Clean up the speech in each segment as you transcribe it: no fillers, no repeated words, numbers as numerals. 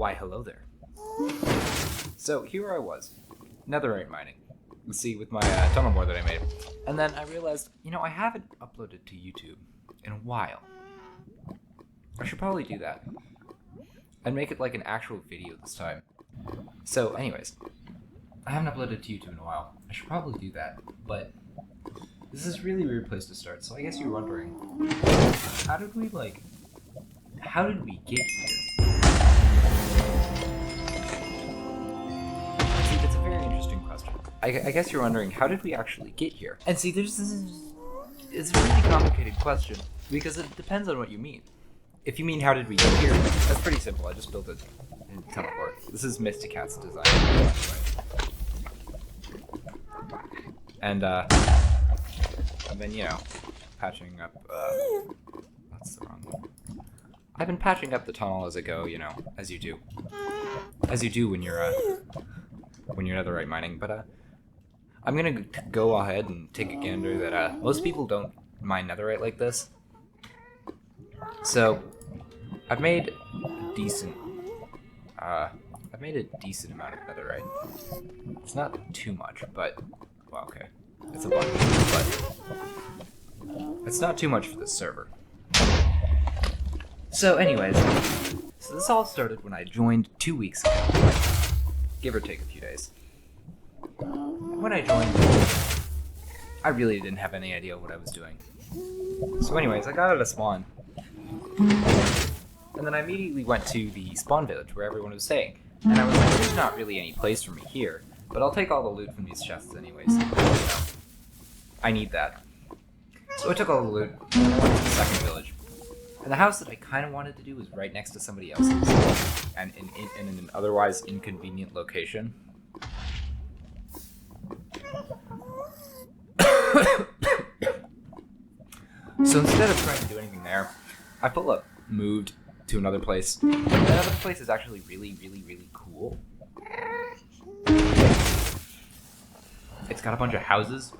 Why, hello there. So here I was, netherite mining. Let's see, with my tunnel board that I made. And then I realized, I haven't uploaded to YouTube in a while. I should probably do that. And make it like an actual video this time. So anyways, I haven't uploaded to YouTube in a while. I should probably do that, but this is a really weird place to start. So I guess you're wondering, how did we get here? See, that's a very interesting question. I guess you're wondering, how did we actually get here? And see, it's a really complicated question because it depends on what you mean. If you mean how did we get here, that's pretty simple. I just built a teleport. This is Mysticat's design, by the way. And then, patching up, that's the wrong one. I've been patching up the tunnel as I go, as you do. As you do when you're netherite mining, but, I'm gonna go ahead and take a gander that, most people don't mine netherite like this. So, I've made a decent amount of netherite. It's not too much, but, well, okay. It's a bunch, but it's not too much for this server. So anyways, this all started when I joined 2 weeks ago, give or take a few days. When I joined, I really didn't have any idea what I was doing. So anyways, I got out of spawn, and then I immediately went to the spawn village where everyone was staying. And I was like, there's not really any place for me here, but I'll take all the loot from these chests anyways. I need that. So I took all the loot, and I went to the second village. And the house that I kind of wanted to do was right next to somebody else's, and in an otherwise inconvenient location. So instead of trying to do anything there, I moved to another place. And that other place is actually really, really, really cool. It's got a bunch of houses.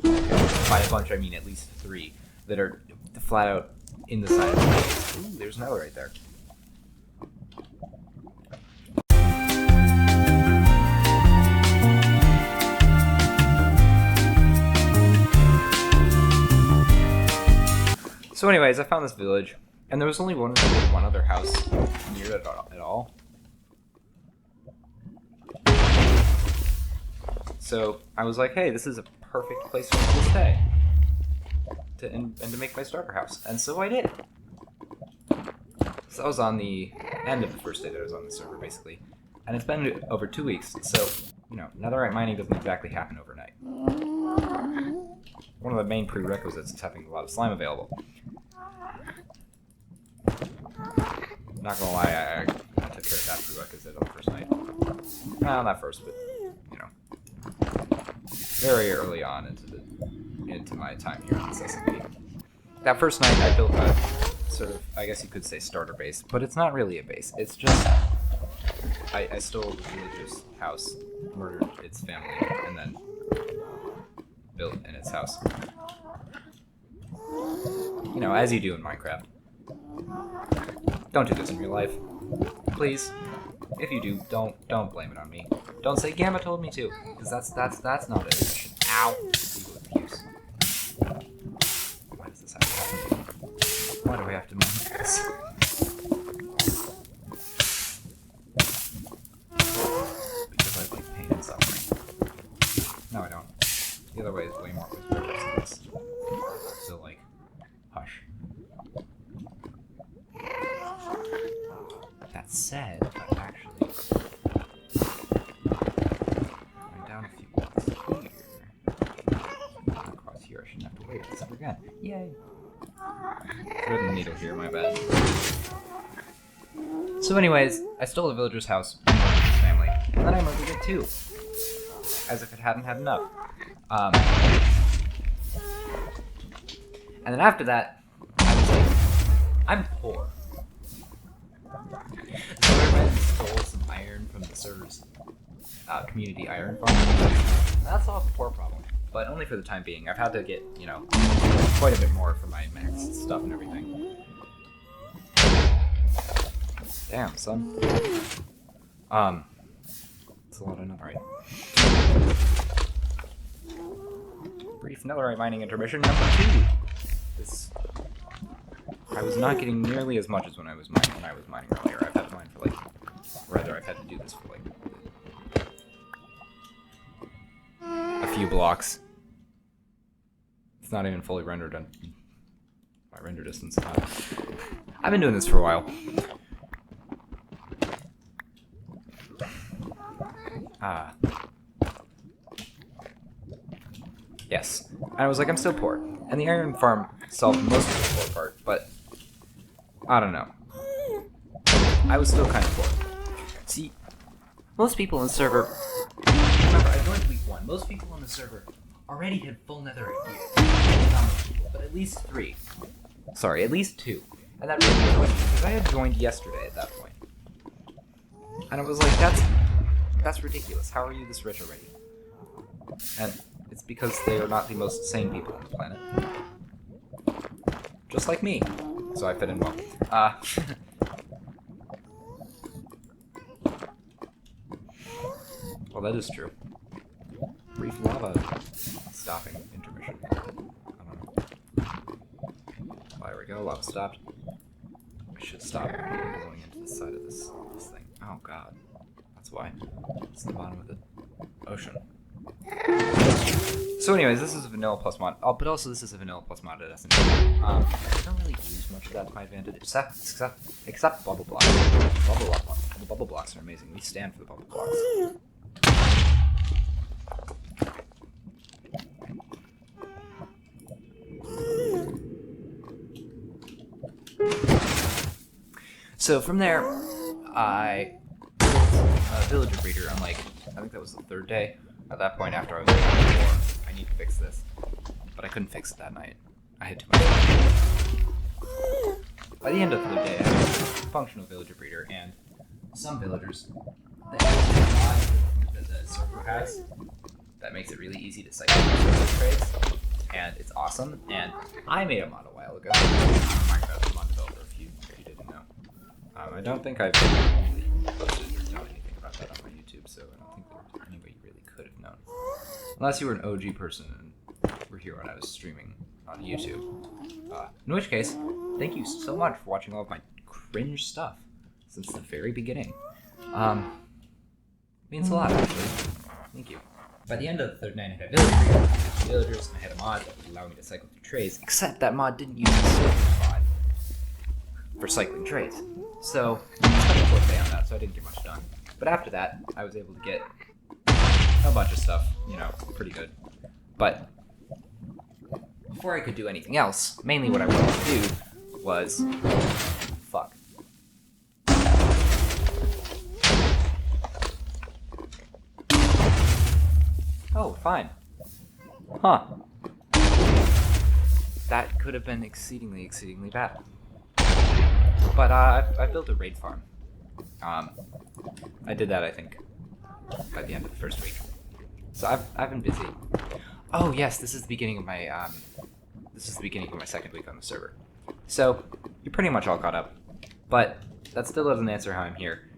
By a bunch, I mean at least 3 that are flat out in the side of the place. Ooh, there's another right there. So anyways, I found this village, and there was only one other house near it at all. So I was like, hey, this is a perfect place for me to stay. And to make my starter house. And so I did. So I was on the end of the first day that I was on the server, basically. And it's been over 2 weeks, so, netherite mining doesn't exactly happen overnight. One of the main prerequisites is having a lot of slime available. Not gonna lie, I took care of that prerequisite on the first night. Well, not first, but, very early on into my time here on this SMP. That first night I built a sort of, I guess you could say, starter base, but it's not really a base. It's just, I stole the village's house, murdered its family, and then built in its house. As you do in Minecraft. Don't do this in real life. Please. If you do, don't blame it on me. Don't say Gamma told me to, because that's not an admission. Ow! Legal abuse. Why does this have to happen? Why do we have to mine this? Because I like pain and suffering. No, I don't. The other way is way more progress than this. So, hush. That said, I'm actually going down a few blocks here. Across here, I shouldn't have to wait except again. Yay! Thread the needle here, my bad. So anyways, I stole the villager's house and his family, and then I murdered it too. As if it hadn't had enough. And then after that, I was like, I'm poor. So I went and stole some iron from the server's community iron farm. That solved the poor problem, but only for the time being. I've had to get, quite a bit more for my max stuff and everything. Damn, son. It's a lot of netherite. Brief netherite mining intermission number 2. I was not getting nearly as much as when I was mining earlier. I've had to mine for I've had to do this for a few blocks. It's not even fully rendered on my render distance. I've been doing this for a while. Yes. And I was like, I'm still poor. And the iron farm solved most of the poor part, but I don't know. I was still kind of poor. See, most people on the server, remember, I joined week 1. Most people on the server already had full netherite gear. Not most people, but at least 3. Sorry, at least 2. And that really annoyed me, because I had joined yesterday at that point. And I was like, that's ridiculous. How are you this rich already? And it's because they are not the most sane people on the planet. Just like me. So I fit in well. Well, that is true. Brief lava stopping intermission. I don't know. There we go, lava stopped. I should stop going into the side of this thing. Oh god. That's why. It's the bottom of the ocean. So anyways, this is a vanilla plus mod. Oh, but also this is a vanilla plus mod at SMP. I don't really use much of that to my advantage, except bubble blocks. The bubble blocks are amazing. We stand for the bubble blocks. So from there, I built a villager breeder on I think that was the 3rd day. At that point, after I was like, I need to fix this. But I couldn't fix it that night. I had too much time. By the end of the day, I had a functional villager breeder, and some villagers, that the server has, that makes it really easy to cycle trades, and it's awesome. And I made a mod a while ago. Minecraft mod developer, if you didn't know. I don't think I've posted or done anything about that on my YouTube, so I don't think there's any way you really could have known. Unless you were an OG person and were here when I was streaming on YouTube. In which case, thank you so much for watching all of my cringe stuff since the very beginning. Means a lot, actually. Thank you. By the end of the 3rd night, I had a villagers, and I had a mod that would allow me to cycle through trays, except that mod didn't use the server mod for cycling trays. So, I spent a 4th day on that, so I didn't get much done. But after that, I was able to get a bunch of stuff, pretty good. But before I could do anything else, mainly what I wanted to do was... Fuck. Oh, fine. Huh. That could have been exceedingly bad. But I built a raid farm. I did that, I think, by the end of the 1st week. So I've been busy. Oh yes, this is the beginning of my 2nd week on the server. So you're pretty much all caught up, but that still doesn't answer how I'm here.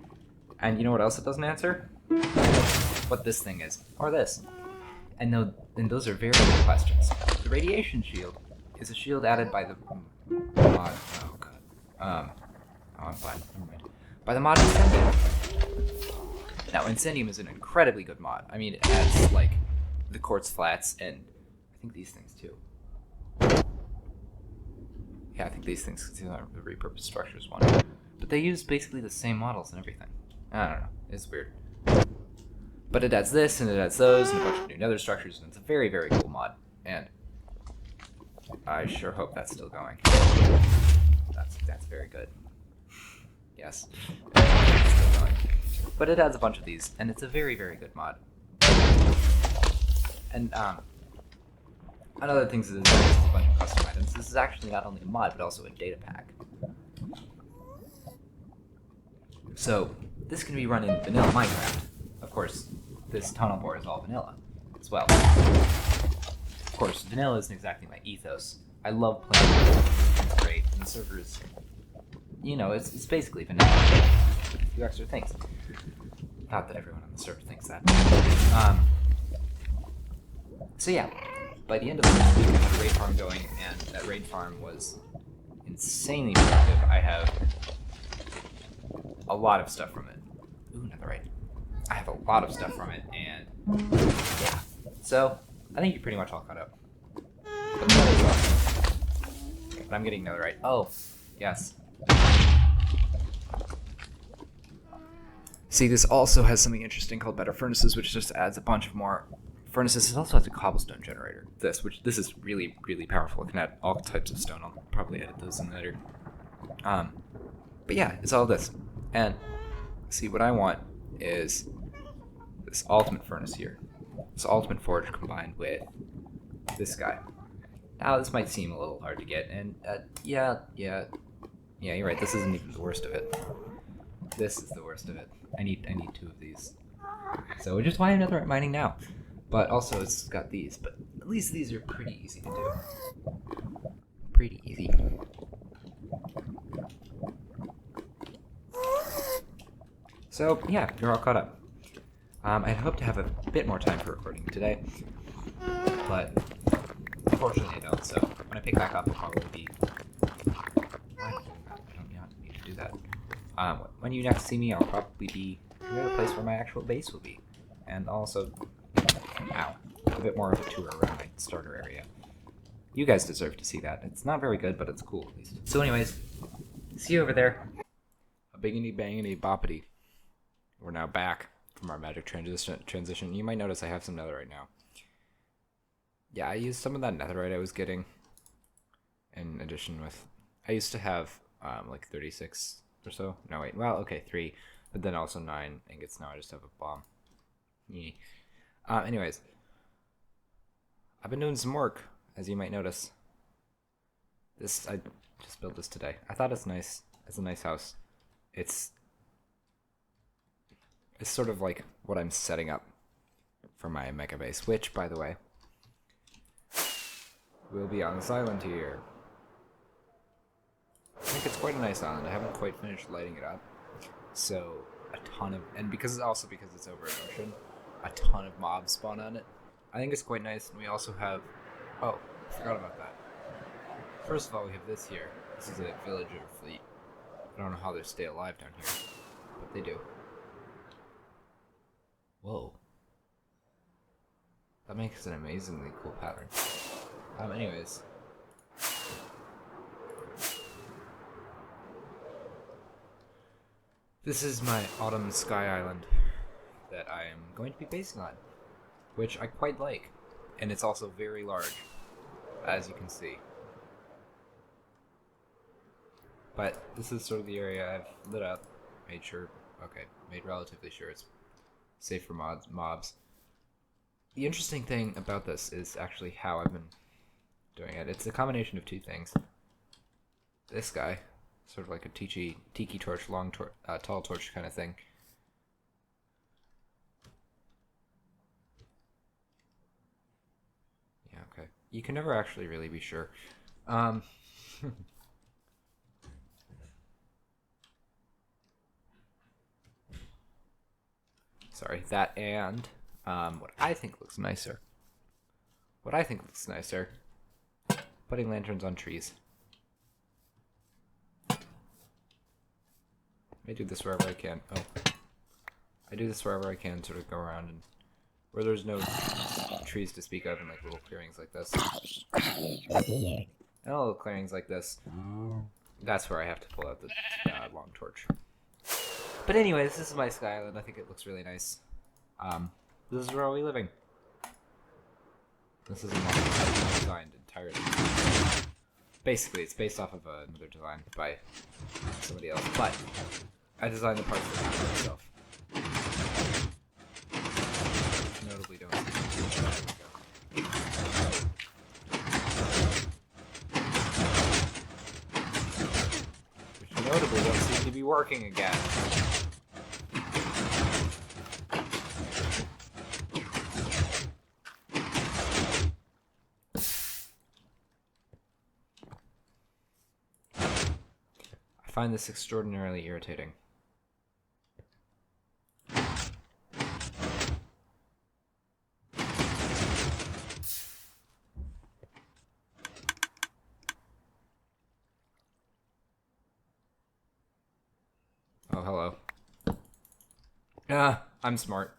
And you know what else it doesn't answer? What this thing is, or this. And those are very good questions. The radiation shield is a shield added by the mod. Oh god. I'm fine. Never mind. By the mod Incendium. Now, Incendium is an incredibly good mod. I mean, it has the quartz flats and I think these things too. Yeah, I think these things are the repurposed structures one. But they use basically the same models and everything. I don't know. It's weird. But it adds this, and it adds those, and a bunch of new nether structures, and it's a very, very cool mod. And I sure hope that's still going. That's very good. Yes. It's still going. But it adds a bunch of these, and it's a very, very good mod. And another thing is a bunch of custom items. This is actually not only a mod, but also a data pack. So this can be run in vanilla Minecraft. Of course, this tunnel bore is all vanilla as well. Of course, vanilla isn't exactly my ethos. I love playing vanilla. It's great, and the server is you know, it's basically vanilla. A few extra things. Not that everyone on the server thinks that. So yeah, by the end of the week, I had a raid farm going, and that raid farm was insanely productive. I have a lot of stuff from it. Ooh, netherite. I have a lot of stuff from it, and yeah. So, I think you're pretty much all caught up. But that is awesome. But I'm getting netherite. Oh, yes. See, this also has something interesting called Better Furnaces, which just adds a bunch of more furnaces. It also has a cobblestone generator. This is really, really powerful. It can add all types of stone. I'll probably edit those in later. But yeah, it's all this. And see, what I want is this ultimate furnace here. This ultimate forge combined with this guy. Now, this might seem a little hard to get, and yeah, you're right. This isn't even the worst of it. This is the worst of it. I need 2 of these. So, which is why I'm netherite mining now. But also, it's got these. But at least these are pretty easy to do. Pretty easy. So, yeah, you're all caught up. I hope to have a bit more time for recording today, but unfortunately I don't, so when I pick back up, I'll probably be... I don't need to do that. When you next see me, I'll probably be near the place where my actual base will be, and also, a bit more of a tour around my starter area. You guys deserve to see that. It's not very good, but it's cool at least. So anyways, see you over there. A biggity bangity boppity. We're now back from our magic transition. You might notice I have some netherite now. Yeah, I used some of that netherite I was getting in addition with... I used to have like 36 or so. No, wait. Well, okay, 3. But then also 9 ingots. Now I just have a bomb. Yeah. Anyways. I've been doing some work, as you might notice. I just built this today. I thought it's nice. It's a nice house. It's sort of like what I'm setting up for my mega base, which, by the way, will be on this island here. I think it's quite a nice island. I haven't quite finished lighting it up, so and because it's over an ocean, a ton of mobs spawn on it. I think it's quite nice, and we also have... Oh, I forgot about that. First of all, we have this here. This is a villager fleet. I don't know how they stay alive down here, but they do. Whoa. That makes an amazingly cool pattern. Anyways. This is my autumn sky island that I am going to be basing on, which I quite like. And it's also very large, as you can see. But this is sort of the area I've lit up, made relatively sure it's safe for mobs. The interesting thing about this is actually how I've been doing it. It's a combination of 2 things. This guy, sort of like a tiki torch, tall torch kind of thing. Yeah, okay. You can never actually really be sure. Sorry, that and what I think looks nicer. Putting lanterns on trees. I do this wherever I can. I do this wherever I can, sort of go around and where there's no trees to speak of, and like little clearings like this. And little clearings like this. That's where I have to pull out the long torch. But anyways, this is my sky island. I think it looks really nice. This is where I'll be living. This is a model I've designed entirely. Basically, it's based off of another design by somebody else, but I designed the parts for myself. Notably don't Which notably don't seem to be working again. find this extraordinarily irritating. Oh, hello. I'm smart.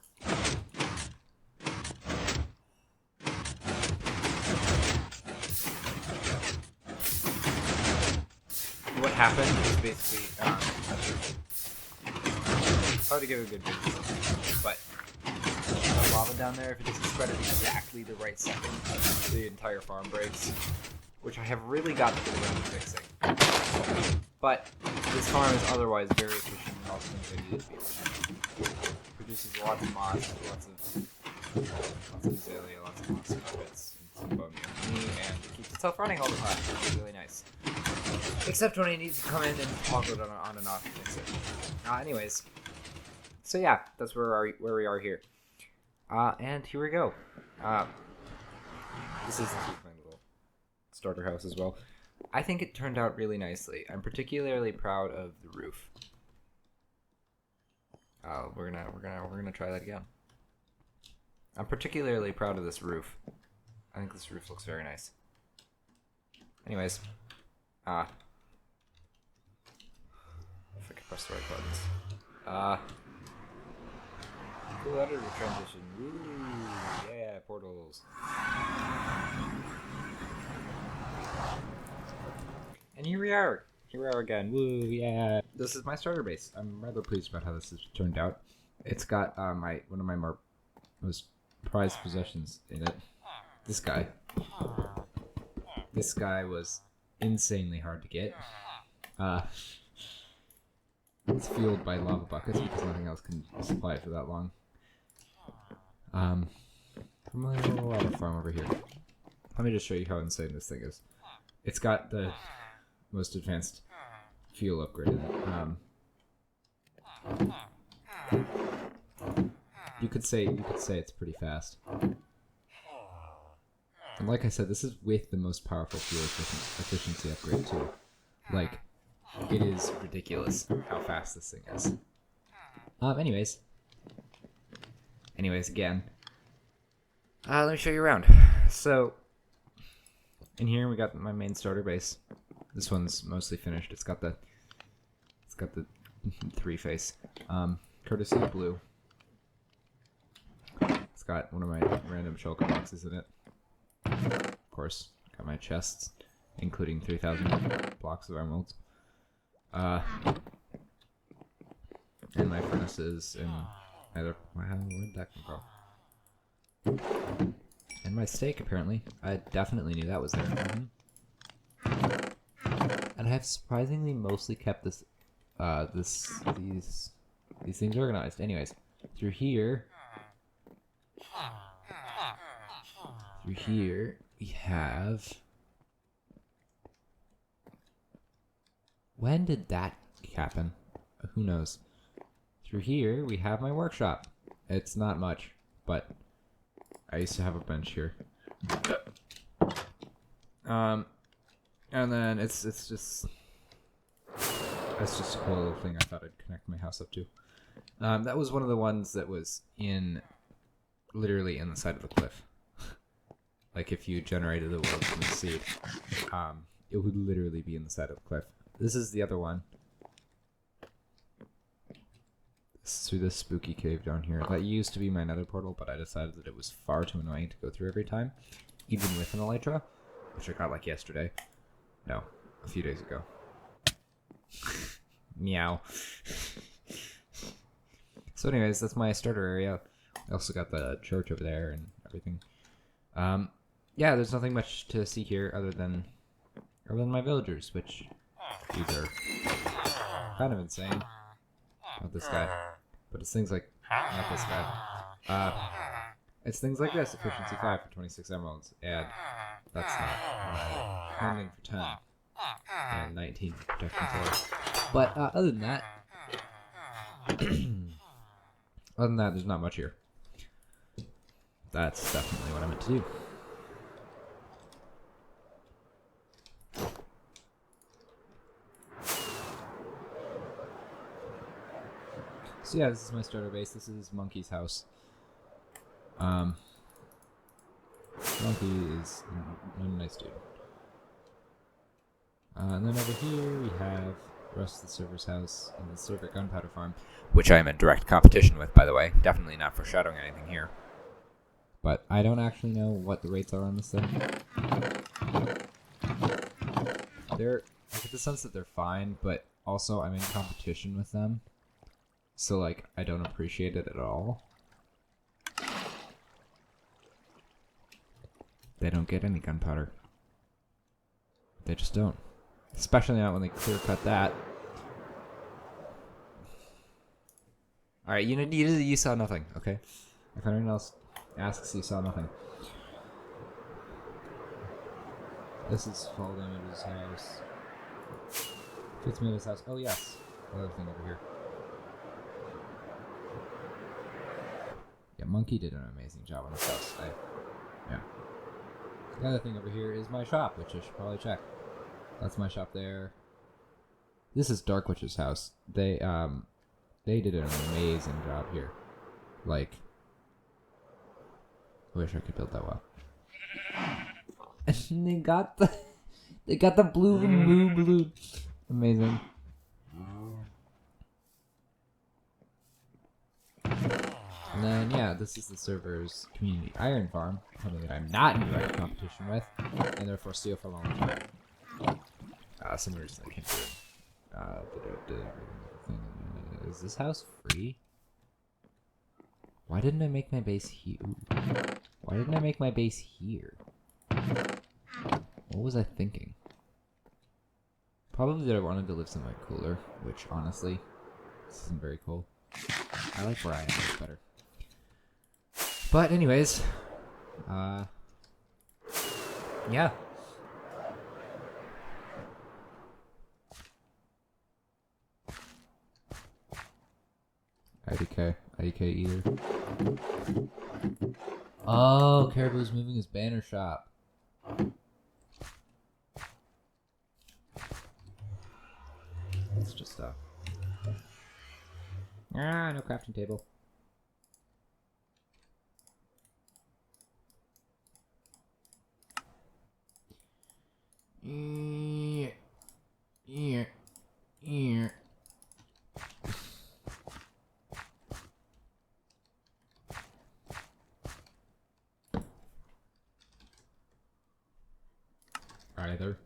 What happened is basically, hard to give a good visual, but the lava down there, if it doesn't spread at exactly the right second, the entire farm breaks, which I have really got to get around to fixing. But this farm is otherwise very efficient in all the things I need it to be efficient. Produces lots of moss, lots of azalea, lots of moss carpets, and some bone meal, and it keeps itself running all the time, which is really nice. Except when I need to come in and toggle it on and off to fix it. Anyways, so yeah, that's where we are here. And here we go. This is my little starter house as well. I think it turned out really nicely. I'm particularly proud of the roof. We're gonna try that again. I'm particularly proud of this roof. I think this roof looks very nice. Anyways, if I can press the right buttons. Cool editor transition. Woo! Yeah, portals. And here we are. Here we are again. Woo! Yeah. This is my starter base. I'm rather pleased about how this has turned out. It's got one of my most prized possessions in it. This guy. This guy was insanely hard to get. It's fueled by lava buckets because nothing else can supply it for that long. From my little lava farm over here. Let me just show you how insane this thing is. It's got the most advanced fuel upgrade in it. You could say it's pretty fast. And like I said, this is with the most powerful fuel efficiency upgrade too. Like, it is ridiculous how fast this thing is. Anyways, again. Let me show you around. So, in here we got my main starter base. This one's mostly finished. It's got the 3-face. Courtesy of blue. It's got one of my random shulker boxes in it. Of course, got my chests, including 3,000 blocks of emeralds. And my furnaces and where'd that come from? And my steak, apparently. I definitely knew that was there. And I have surprisingly mostly kept this, these things organized. Anyways, through here we have. When did that happen? Who knows? Through here we have my workshop. It's not much, but I used to have a bench here. And then it's just a cool little thing I thought I'd connect my house up to. That was one of the ones that was literally in the side of a cliff. Like if you generated the world from the seed, it would literally be in the side of a cliff. This is the other one. This is through this spooky cave down here. That used to be my nether portal, but I decided that it was far too annoying to go through every time, even with an elytra, which I got like yesterday. No, a few days ago. Meow. So anyways, that's my starter area. I also got the church over there and everything. Yeah, there's nothing much to see here other than my villagers, which these are kind of insane. Not this guy, but it's things like not this guy. It's things like this: efficiency 5 for 26 emeralds, and that's not handling for 10 and 19 for protection 4. But other than that, there's not much here. That's definitely what I meant to do. So yeah, this is my starter base. This is Monkey's house. Monkey is a nice dude. And then over here we have the rest of the server's house and the server gunpowder farm, which I am in direct competition with, by the way. Definitely not foreshadowing anything here. But I don't actually know what the rates are on this thing. I get the sense that they're fine, but also I'm in competition with them. So, like, I don't appreciate it at all. They don't get any gunpowder. They just don't. Especially not when they clear cut that. Alright, you saw nothing, okay? If anyone else asks, you saw nothing. This is Fall Damage's house. Fits me in his house. Oh, yes. Another thing over here. Yeah, Monkey did an amazing job on this house. Yeah. The other thing over here is my shop, which I should probably check. That's my shop there. This is Dark Witch's house. They did an amazing job here. Like, I wish I could build that well. And they got the blue. Amazing. And then, yeah, this is the server's community iron farm, something that I'm not in direct competition with, and therefore steal for a long time. Some reason I can't do it. Is this house free? Why didn't I make my base here? Why didn't I make my base here? What was I thinking? Probably that I wanted to live somewhere cooler, which honestly, this isn't very cool. I like where I am much better. But anyways, yeah. IDK eater. Oh, Caribou's moving his banner shop. It's just stuff. No crafting table. Either.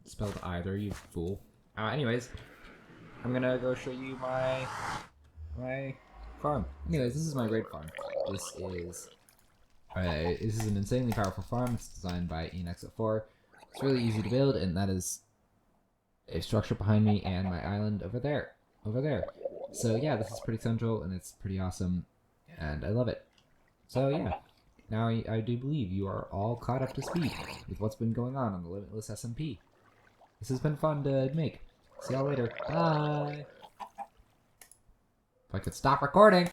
Spelled either, you fool. Anyways, I'm gonna go show you my farm. Anyways, this is my raid farm. This is an insanely powerful farm. It's designed by ENX04. It's really easy to build, and that is a structure behind me and my island over there. So yeah, this is pretty central, and it's pretty awesome, and I love it. So yeah. Now I do believe you are all caught up to speed with what's been going on the Limitless SMP. This has been fun to make. See y'all later. Bye! If I could stop recording!